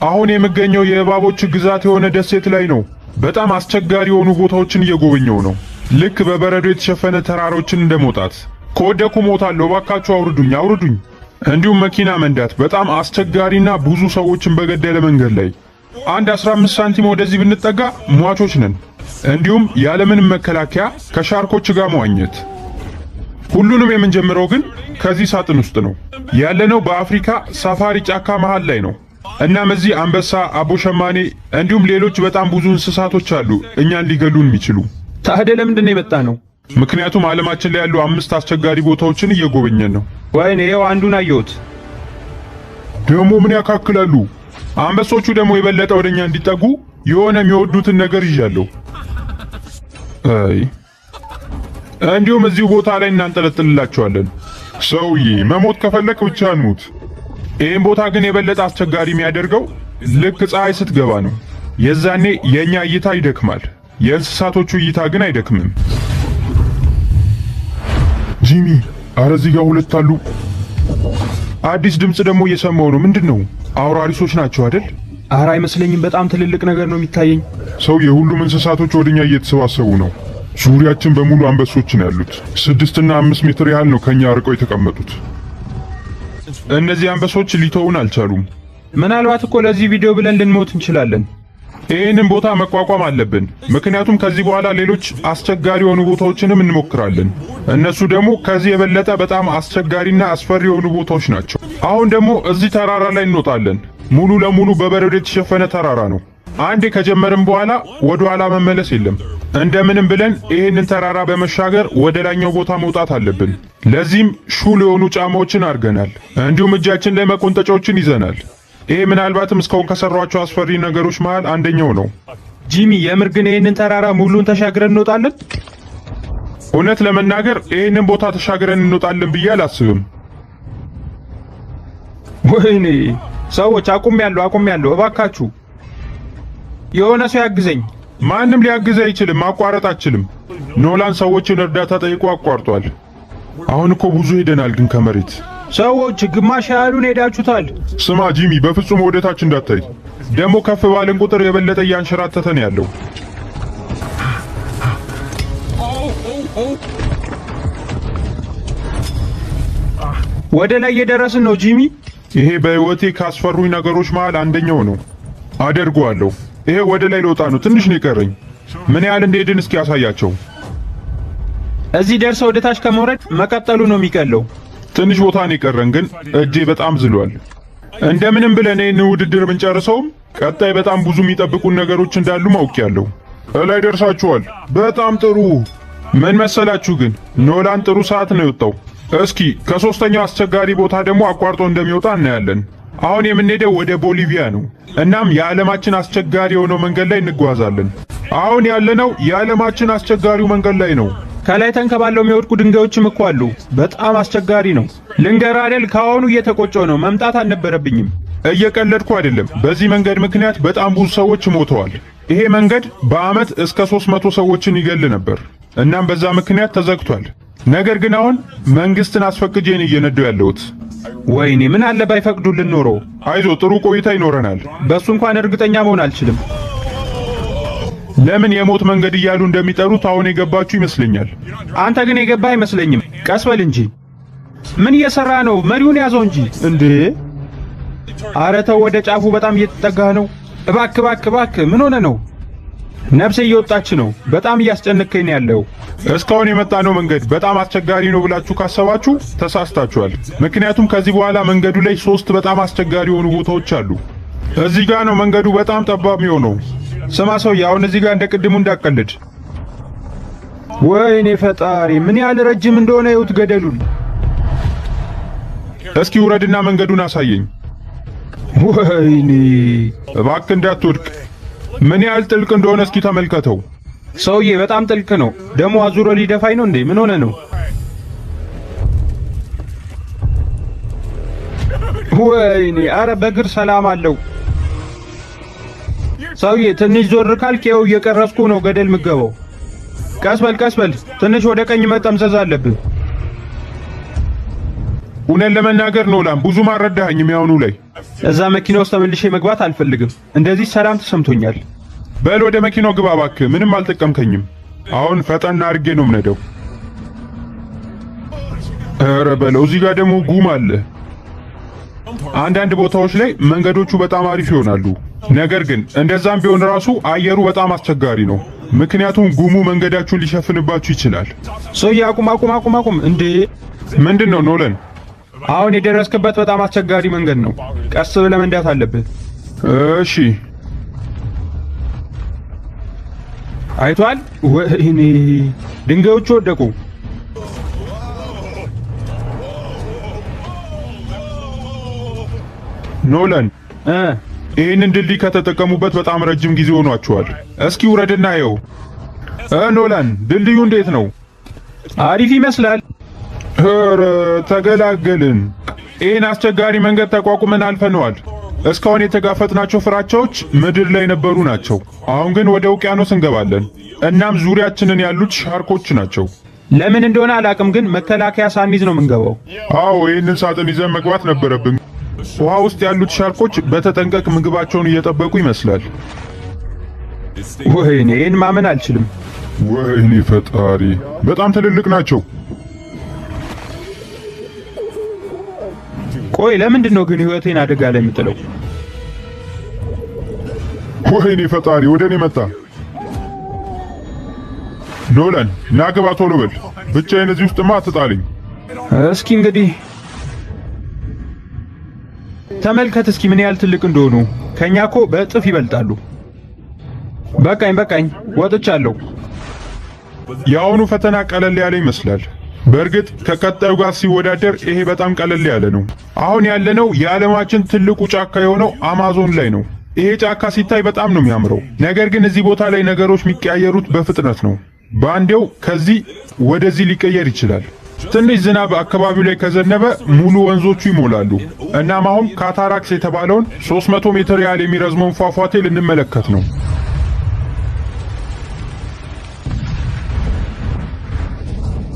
አሁን የምገኘው የእባቦች ግዛት የሆነ ደሴት ላይ ነው። በጣም አስቸጋሪ የሆኑ ቦታዎችን እየጎበኘው ነው። ልክ በበረዶ የተሸፈነ ተራሮችን እንደመውጣት። ከወደኩ ሞታለሁ፣ እባካችሁ አውርዱኝ አውርዱኝ። እንዲሁም መኪና መንዳት በጣም አስቸጋሪና ብዙ ሰዎችን በገደለ መንገድ ላይ። አንድ 15 ሳንቲም ወደዚህ ብንጠጋ ሟቾች ነን። እንዲሁም ያለምንም መከላከያ ከሻርኮች ጋር መዋኘት። ሁሉንም የምንጀምረው ግን ከዚህ ሳጥን ውስጥ ነው። ያለነው በአፍሪካ ሳፋሪ ጫካ መሃል ላይ ነው። እናም እዚህ አንበሳ፣ አቦሸማኔ እንዲሁም ሌሎች በጣም ብዙ እንስሳቶች አሉ እኛን ሊገሉን የሚችሉ። ታዲያ ለምንድን ነው የመጣ ነው? ምክንያቱም ዓለማችን ላይ ያሉ 5 አስቸጋሪ ቦታዎችን እየጎበኘን ነው። ወይኔ ይኸው አንዱን አየሁት። ደግሞ ምን ያካክላሉ? አንበሶቹ ደግሞ የበለጠ ወደኛ እንዲጠጉ የሆነ የሚወዱትን ነገር ይዣለሁ። እንዲሁም እዚሁ ቦታ ላይ እናንጠለጥልላቸዋለን። ሰውዬ መሞት ከፈለክ ብቻህን ሙት። ይህን ቦታ ግን የበለጠ አስቸጋሪ የሚያደርገው ልክ ፀሐይ ስትገባ ነው። የዛኔ የእኛ እይታ ይደክማል፣ የእንስሳቶቹ እይታ ግን አይደክምም። ጂሚ፣ አረ እዚህ ጋር 2 አሉ። አዲስ ድምፅ ደግሞ እየሰማሁ ነው። ምንድን ነው? አውራሪሶች ናቸው አይደል? አረ አይመስለኝም። በጣም ትልልቅ ነገር ነው የሚታየኝ። ሰውዬ ሁሉም እንስሳቶች ወደኛ እየተሰባሰቡ ነው። ዙሪያችን በሙሉ አንበሶች ነው ያሉት። 6 እና 5 ሜትር ያህል ነው ከኛ አርቀው የተቀመጡት። እነዚህ አንበሶች ሊተውን አልቻሉም። ምናልባት እኮ ለዚህ ቪዲዮ ብለን ልንሞት እንችላለን። ይህንን ቦታ መቋቋም አለብን፣ ምክንያቱም ከዚህ በኋላ ሌሎች አስቸጋሪ የሆኑ ቦታዎችንም እንሞክራለን። እነሱ ደግሞ ከዚህ የበለጠ በጣም አስቸጋሪና አስፈሪ የሆኑ ቦታዎች ናቸው። አሁን ደግሞ እዚህ ተራራ ላይ እንወጣለን። ሙሉ ለሙሉ በበረዶ የተሸፈነ ተራራ ነው። አንዴ ከጀመርን በኋላ ወደ ኋላ መመለስ የለም። እንደምንም ብለን ይህንን ተራራ በመሻገር ወደ ላይኛው ቦታ መውጣት አለብን። ለዚህም ሹል የሆኑ ጫማዎችን አድርገናል። እንዲሁም እጃችን ላይ መቆንጠጫዎችን ይዘናል። ይሄ ምናልባትም እስካሁን ከሰሯቸው አስፈሪ ነገሮች መሃል አንደኛው ነው። ጂሚ፣ የምር ግን ይህንን ተራራ ሙሉን ተሻግረን እንወጣለን? እውነት ለመናገር ይህንን ቦታ ተሻግረን እንወጣለን ብዬ አላስብም። ወይኔ ሰዎች፣ አቁሜያለሁ፣ እባካችሁ የሆነ ሰው ያግዘኝ። ማንም ሊያግዝ አይችልም። ማቋረጥ አችልም። ኖላን ሰዎችን እርዳታ ጠይቆ አቋርጧል። አሁን እኮ ብዙ ሄደናል፣ ግን ከመሬት ሰዎች ግማሽ ያህሉን ሄዳችሁታል። ስማ ጂሚ፣ በፍጹም ወደታች እንዳታይ። ደግሞ ከፍ ባለን ቁጥር የበለጠ እያንሸራተተን ያለው። ወደ ላይ እየደረስን ነው ጂሚ። ይሄ በህይወቴ ካስፈሩኝ ነገሮች መሃል አንደኛው ነው። አደርገዋለሁ። ይሄ ወደ ላይ ልወጣ ነው። ትንሽ ነው የቀረኝ። ምን ያህል እንደሄድን እስኪ ያሳያቸው። እዚህ ደርሰው ወደ ታች ከመውረድ መቀጠሉ ነው የሚቀለው። ትንሽ ቦታ ነው የቀረን፣ ግን እጄ በጣም ዝሏል። እንደምንም ብለን ይህን ውድድር ብንጨርሰውም ቀጣይ በጣም ብዙ የሚጠብቁን ነገሮች እንዳሉ ማውቂያለሁ። እላይ ደርሳችኋል። በጣም ጥሩ። ምን መሰላችሁ ግን ኖላን ጥሩ ሰዓት ነው የወጣው። እስኪ ከሶስተኛው አስቸጋሪ ቦታ ደግሞ አቋርጦ እንደሚወጣ እናያለን። አሁን የምንሄደው ወደ ቦሊቪያ ነው። እናም የዓለማችን አስቸጋሪ የሆነው መንገድ ላይ እንጓዛለን። አሁን ያለነው የዓለማችን አስቸጋሪው መንገድ ላይ ነው። ከላይ ተንከባለው የሚወድቁ ድንጋዮችም እኮ አሉ። በጣም አስቸጋሪ ነው። ልንገር አይደል፣ ከአሁኑ እየተቆጨው ነው። መምጣት አልነበረብኝም። እየቀለድኩ አይደለም። በዚህ መንገድ ምክንያት በጣም ብዙ ሰዎች ሞተዋል። ይሄ መንገድ በዓመት እስከ 300 ሰዎችን ይገል ነበር። እናም በዛ ምክንያት ተዘግቷል። ነገር ግን አሁን መንግስትን አስፈቅጄን እየነዳው ያለሁት። ወይኔ ምን አለ ባይፈቅዱልን ኖሮ። አይዞ፣ ጥሩ ቆይታ ይኖረናል። በሱ እንኳን እርግጠኛ መሆን አልችልም። ለምን የሞት መንገድ እያሉ እንደሚጠሩት አሁን የገባችሁ ይመስለኛል። አንተ ግን የገባ አይመስለኝም። ቀስ በል እንጂ። ምን እየሰራ ነው? መሪውን ያዘው እንጂ እንዴ! ኧረ ተው፣ ወደ ጫፉ በጣም እየተጠጋህ ነው። እባክህ፣ ምን ሆነ ነው? ነፍሴ እየወጣች ነው። በጣም እያስጨነቀኝ ነው ያለው። እስካሁን የመጣነው መንገድ በጣም አስቸጋሪ ነው ብላችሁ ካሰባችሁ ተሳስታችኋል። ምክንያቱም ከዚህ በኋላ መንገዱ ላይ 3 በጣም አስቸጋሪ የሆኑ ቦታዎች አሉ። እዚህ ጋር ነው መንገዱ በጣም ጠባብ የሚሆነው። ስማ ሰውዬ፣ አሁን እዚህ ጋር እንደ ቅድሙ እንዳቀልድ። ወይኔ ፈጣሪ፣ ምን ያህል ረጅም እንደሆነ ይሁት ገደሉን። እስኪ ውረድና መንገዱን አሳየኝ። ወይኔ እባክህ እንዳትወድቅ። ምን ያህል ጥልቅ እንደሆነ እስኪ ተመልከተው። ሰውዬ በጣም ጥልቅ ነው። ደግሞ አዙሮ ሊደፋኝ ነው እንዴ? ምን ሆነ ነው? ወይኔ! አረ በእግር ሰላም አለው። ሰውዬ ትንሽ ዞር ካልክ ይኸው እየቀረስኩ ነው ገደል ምገበው። ቀስ በል፣ ትንሽ ወደ ቀኝ መጠምዘዝ አለብህ። እውነት ለመናገር ኖላን ብዙም አልረዳኸኝም። ያውኑ ላይ እዛ መኪና ውስጥ ተመልሼ መግባት አልፈልግም። እንደዚህ ሰላም ተሰምቶኛል። በል ወደ መኪናው ግባ እባክህ። ምንም አልጠቀምከኝም። አሁን ፈጠን አድርጌ ነው የምነዳው። ኧረ በለው፣ እዚህ ጋር ደግሞ ጉም አለ። አንዳንድ ቦታዎች ላይ መንገዶቹ በጣም አሪፍ ይሆናሉ። ነገር ግን እንደዛም ቢሆን ራሱ አየሩ በጣም አስቸጋሪ ነው። ምክንያቱም ጉሙ መንገዳችሁን ሊሸፍንባችሁ ይችላል። ሰውዬ አቁም! እንዴ ምንድን ነው ኖለን? አሁን የደረስክበት በጣም አስቸጋሪ መንገድ ነው። ቀስ ብለህ መንዳት አለብህ። እሺ። አይቷል? ወይኔ ድንጋዮቹ ወደቁ። ኖለን ይህንን ድልድይ ከተጠቀሙበት በጣም ረጅም ጊዜ ሆኗቸዋል። እስኪ ውረድና የው። ኖላን ድልድዩ እንዴት ነው? አሪፍ ይመስላል። ኧረ ተገላገልን። ይህን አስቸጋሪ መንገድ ተቋቁመን አልፈነዋል። እስካሁን የተጋፈጥናቸው ፍራቻዎች ምድር ላይ የነበሩ ናቸው። አሁን ግን ወደ ውቅያኖስ እንገባለን። እናም ዙሪያችንን ያሉት ሻርኮች ናቸው። ለምን እንደሆነ አላቅም፣ ግን መከላከያ ሳንይዝ ነው የምንገባው። አዎ ይህንን ሳጥን ይዘን መግባት ነበረብን። ውሃ ውስጥ ያሉት ሻርኮች በተጠንቀቅ ምግባቸውን እየጠበቁ ይመስላል። ወይኔ ይህን ማመን አልችልም። ወይኔ ፈጣሪ፣ በጣም ትልልቅ ናቸው። ቆይ ለምንድን ነው ግን ህይወቴን አደጋ ላይ የምጥለው? ወይኔ ፈጣሪ፣ ወደ እኔ መጣ። ኖላን ና ግባ፣ ቶሎ በል። ብቻዬን እዚህ ውስጥማ አትጣልኝ። እስኪ እንግዲህ ተመልከት እስኪ ምን ያህል ትልቅ እንደሆኑ። ከኛ እኮ በእጥፍ ይበልጣሉ። በቃኝ፣ ወጥቻለሁ። የአሁኑ ፈተና ቀለል ያለ ይመስላል። በእርግጥ ከቀጣዩ ጋር ሲወዳደር ይሄ በጣም ቀለል ያለ ነው። አሁን ያለነው የዓለማችን ትልቁ ጫካ የሆነው አማዞን ላይ ነው። ይሄ ጫካ ሲታይ በጣም ነው የሚያምረው። ነገር ግን እዚህ ቦታ ላይ ነገሮች የሚቀያየሩት በፍጥነት ነው። በአንዴው ከዚህ ወደዚህ ሊቀየር ይችላል። ትንሽ ዝናብ አካባቢው ላይ ከዘነበ ሙሉ ወንዞቹ ይሞላሉ። እናም አሁን ካታራክስ የተባለውን 300 ሜትር ያህል የሚረዝመውን ፏፏቴ ልንመለከት ነው።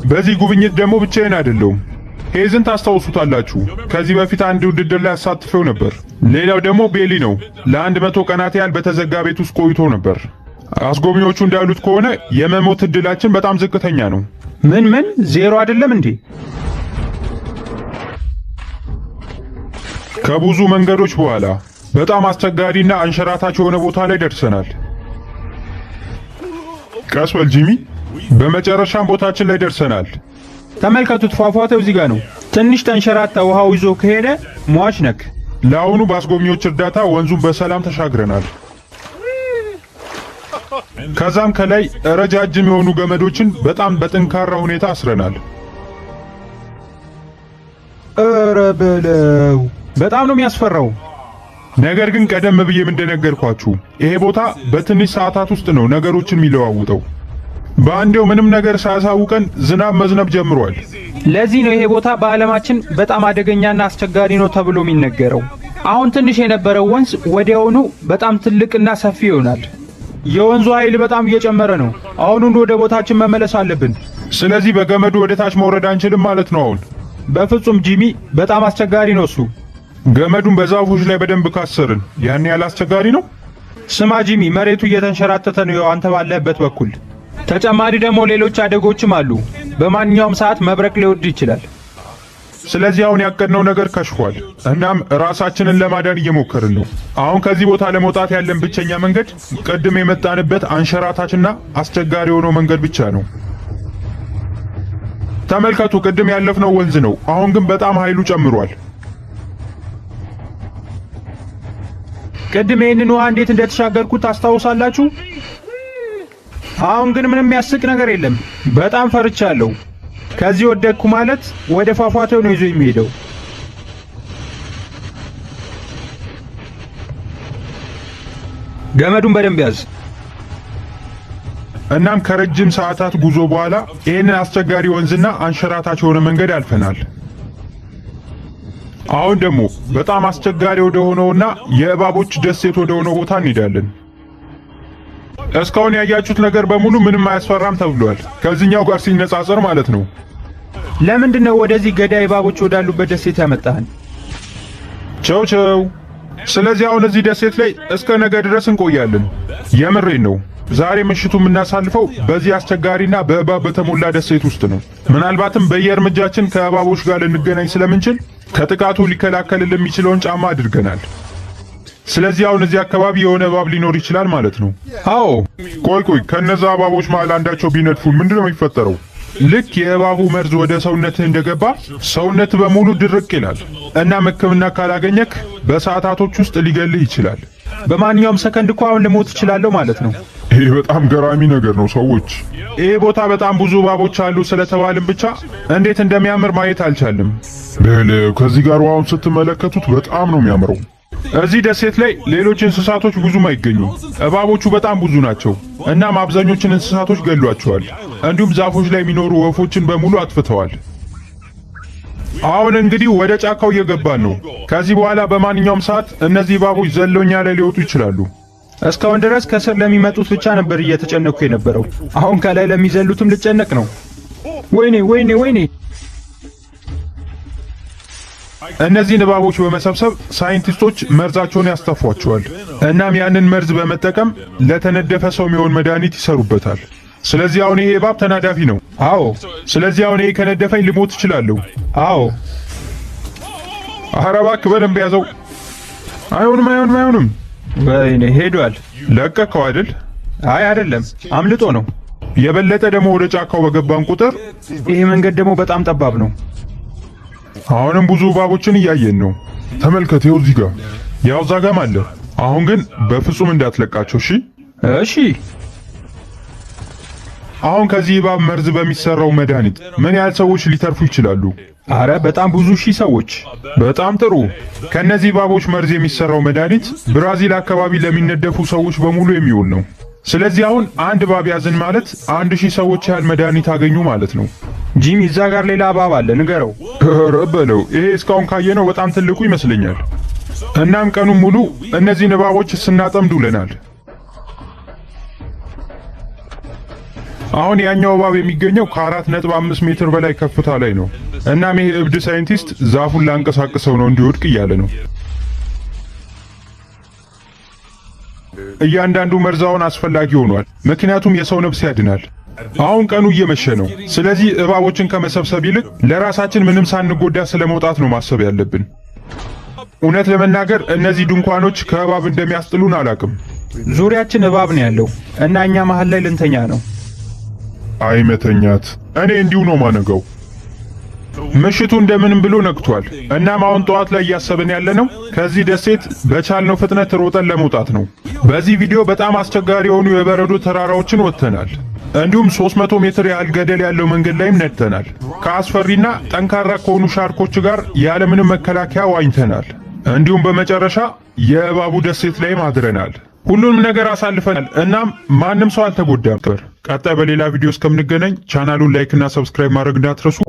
በዚህ ጉብኝት ደግሞ ብቻዬን አይደለሁም። ሄዝን ታስታውሱታላችሁ። ከዚህ በፊት አንድ ውድድር ላይ አሳትፈው ነበር። ሌላው ደግሞ ቤሊ ነው። ለ100 ቀናት ያህል በተዘጋ ቤት ውስጥ ቆይቶ ነበር። አስጎብኚዎቹ እንዳሉት ከሆነ የመሞት እድላችን በጣም ዝቅተኛ ነው። ምን ዜሮ አይደለም እንዴ? ከብዙ መንገዶች በኋላ በጣም አስቸጋሪና አንሸራታች የሆነ ቦታ ላይ ደርሰናል። ቀስ በል ጂሚ፣ በመጨረሻም ቦታችን ላይ ደርሰናል። ተመልከቱት፣ ፏፏቴው እዚህ ጋር ነው። ትንሽ ተንሸራታ ውሃው ይዞ ከሄደ ሟች ነክ። ለአሁኑ በአስጎብኚዎች እርዳታ ወንዙን በሰላም ተሻግረናል። ከዛም ከላይ ረጃጅም የሆኑ ገመዶችን በጣም በጠንካራ ሁኔታ አስረናል። ኧረ በለው፣ በጣም ነው የሚያስፈራው። ነገር ግን ቀደም ብዬም እንደነገርኳችሁ ይሄ ቦታ በትንሽ ሰዓታት ውስጥ ነው ነገሮችን የሚለዋውጠው። በአንዴው ምንም ነገር ሳያሳውቀን ዝናብ መዝነብ ጀምሯል። ለዚህ ነው ይሄ ቦታ በዓለማችን በጣም አደገኛና አስቸጋሪ ነው ተብሎ የሚነገረው። አሁን ትንሽ የነበረው ወንዝ ወዲያውኑ በጣም ትልቅና ሰፊ ይሆናል። የወንዙ ኃይል በጣም እየጨመረ ነው። አሁኑን ወደ ቦታችን መመለስ አለብን። ስለዚህ በገመዱ ወደ ታች መውረድ አንችልም ማለት ነው አሁን? በፍጹም ጂሚ፣ በጣም አስቸጋሪ ነው እሱ። ገመዱን በዛፎች ላይ በደንብ ካሰርን ያን ያህል አስቸጋሪ ነው? ስማ ጂሚ፣ መሬቱ እየተንሸራተተ ነው አንተ ባለህበት በኩል። ተጨማሪ ደግሞ ሌሎች አደጎችም አሉ። በማንኛውም ሰዓት መብረቅ ሊወርድ ይችላል። ስለዚህ አሁን ያቀድነው ነገር ከሽፏል። እናም ራሳችንን ለማዳን እየሞከርን ነው። አሁን ከዚህ ቦታ ለመውጣት ያለን ብቸኛ መንገድ ቅድም የመጣንበት አንሸራታችና አስቸጋሪ የሆነው መንገድ ብቻ ነው። ተመልከቱ፣ ቅድም ያለፍነው ወንዝ ነው። አሁን ግን በጣም ኃይሉ ጨምሯል። ቅድም ይህንን ውሃ እንዴት እንደተሻገርኩት ታስታውሳላችሁ? አሁን ግን ምንም የሚያስቅ ነገር የለም። በጣም ፈርቻለሁ። ከዚህ ወደቅኩ ማለት ወደ ፏፏቴው ነው ይዞ የሚሄደው። ገመዱን በደንብ ያዝ። እናም ከረጅም ሰዓታት ጉዞ በኋላ ይህንን አስቸጋሪ ወንዝና አንሸራታች የሆነ መንገድ አልፈናል። አሁን ደግሞ በጣም አስቸጋሪ ወደ ሆነውና የእባቦች ደሴት ወደ ሆነው ቦታ እንሄዳለን። እስካሁን ያያችሁት ነገር በሙሉ ምንም አያስፈራም ተብሏል፣ ከዚህኛው ጋር ሲነጻጸር ማለት ነው። ለምንድነው ወደዚህ ገዳይ እባቦች ወዳሉበት ደሴት ያመጣህን? ቸው ቸው። ስለዚህ አሁን እዚህ ደሴት ላይ እስከ ነገ ድረስ እንቆያለን። የምሬን ነው። ዛሬ ምሽቱ የምናሳልፈው በዚህ አስቸጋሪና በእባብ በተሞላ ደሴት ውስጥ ነው። ምናልባትም በየእርምጃችን ከእባቦች ጋር ልንገናኝ ስለምንችል ከጥቃቱ ሊከላከልልን የሚችለውን ጫማ አድርገናል። ስለዚህ አሁን እዚህ አካባቢ የሆነ እባብ ሊኖር ይችላል ማለት ነው። አዎ። ቆይ፣ ከነዛ እባቦች መሃል አንዳቸው ቢነድፉን ምንድነው የሚፈጠረው? ልክ የእባቡ መርዝ ወደ ሰውነትህ እንደገባ ሰውነት በሙሉ ድርቅ ይላል። እናም ሕክምና ካላገኘክ በሰዓታቶች ውስጥ ሊገልህ ይችላል። በማንኛውም ሰከንድ እኮ አሁን ልሞት እችላለሁ ማለት ነው። ይሄ በጣም ገራሚ ነገር ነው ሰዎች። ይሄ ቦታ በጣም ብዙ እባቦች አሉ ስለተባልን ብቻ እንዴት እንደሚያምር ማየት አልቻልም። ከዚህ ጋር ውሃውን ስትመለከቱት በጣም ነው የሚያምረው። እዚህ ደሴት ላይ ሌሎች እንስሳቶች ብዙም አይገኙም። እባቦቹ በጣም ብዙ ናቸው። እናም አብዛኞቹን እንስሳቶች ገሏቸዋል። እንዲሁም ዛፎች ላይ የሚኖሩ ወፎችን በሙሉ አጥፍተዋል። አሁን እንግዲህ ወደ ጫካው እየገባን ነው። ከዚህ በኋላ በማንኛውም ሰዓት እነዚህ እባቦች ዘለውኛ ላይ ሊወጡ ይችላሉ። እስካሁን ድረስ ከስር ለሚመጡት ብቻ ነበር እየተጨነኩ የነበረው። አሁን ከላይ ለሚዘሉትም ልጨነቅ ነው። ወይኔ! እነዚህን እባቦች በመሰብሰብ ሳይንቲስቶች መርዛቸውን ያስተፏቸዋል። እናም ያንን መርዝ በመጠቀም ለተነደፈ ሰው የሚሆን መድኃኒት ይሰሩበታል። ስለዚህ አሁን ይሄ እባብ ተናዳፊ ነው። አዎ። ስለዚህ አሁን ይሄ ከነደፈኝ ልሞት እችላለሁ። አዎ። ኧረ እባክህ በደንብ ያዘው። አይሆንም። ወይኔ ሄዷል። ለቀቀው አይደል? አይ አይደለም፣ አምልጦ ነው። የበለጠ ደግሞ ወደ ጫካው በገባን ቁጥር ይሄ መንገድ ደግሞ በጣም ጠባብ ነው። አሁንም ብዙ እባቦችን እያየን ነው። ተመልከት፣ ይኸው እዚህ ጋር ያው እዛ ጋርም አለ። አሁን ግን በፍጹም እንዳትለቃቸው እሺ? እሺ። አሁን ከዚህ እባብ መርዝ በሚሰራው መድኃኒት ምን ያህል ሰዎች ሊተርፉ ይችላሉ? አረ በጣም ብዙ ሺህ ሰዎች። በጣም ጥሩ። ከነዚህ እባቦች መርዝ የሚሰራው መድኃኒት ብራዚል አካባቢ ለሚነደፉ ሰዎች በሙሉ የሚውል ነው። ስለዚህ አሁን አንድ እባብ ያዝን ማለት 1000 ሰዎች ያህል መድኃኒት አገኙ ማለት ነው። ጂሚ፣ እዛ ጋር ሌላ እባብ አለ፣ ንገረው። ኧረ በለው። ይሄ እስካሁን ካየነው በጣም ትልቁ ይመስለኛል። እናም ቀኑን ሙሉ እነዚህን እባቦች ስናጠምድ ውለናል። አሁን ያኛው እባብ የሚገኘው ከ4.5 ሜትር በላይ ከፍታ ላይ ነው። እናም ይሄ እብድ ሳይንቲስት ዛፉን ላንቀሳቅሰው ነው እንዲወድቅ እያለ ነው። እያንዳንዱ መርዛውን አስፈላጊ ሆኗል፣ ምክንያቱም የሰው ነፍስ ያድናል። አሁን ቀኑ እየመሸ ነው። ስለዚህ እባቦችን ከመሰብሰብ ይልቅ ለራሳችን ምንም ሳንጎዳ ስለመውጣት ነው ማሰብ ያለብን። እውነት ለመናገር እነዚህ ድንኳኖች ከእባብ እንደሚያስጥሉን አላቅም። ዙሪያችን እባብ ነው ያለው እና እኛ መሃል ላይ ልንተኛ ነው። አይመተኛት። እኔ እንዲሁ ነው ማነገው። ምሽቱ እንደምንም ብሎ ነግቷል። እናም አሁን ጠዋት ላይ እያሰብን ያለነው ከዚህ ደሴት በቻልነው ፍጥነት ሮጠን ለመውጣት ነው። በዚህ ቪዲዮ በጣም አስቸጋሪ የሆኑ የበረዶ ተራራዎችን ወጥተናል። እንዲሁም 300 ሜትር ያህል ገደል ያለው መንገድ ላይም ነድተናል። ከአስፈሪና ጠንካራ ከሆኑ ሻርኮች ጋር ያለምንም መከላከያ ዋኝተናል። እንዲሁም በመጨረሻ የእባቡ ደሴት ላይም አድረናል። ሁሉንም ነገር አሳልፈናል። እናም ማንም ሰው አልተጎዳም። ቀጣይ በሌላ ቪዲዮ እስከምንገናኝ ቻናሉን ላይክ እና ሰብስክራይብ ማድረግ እንዳትረሱ።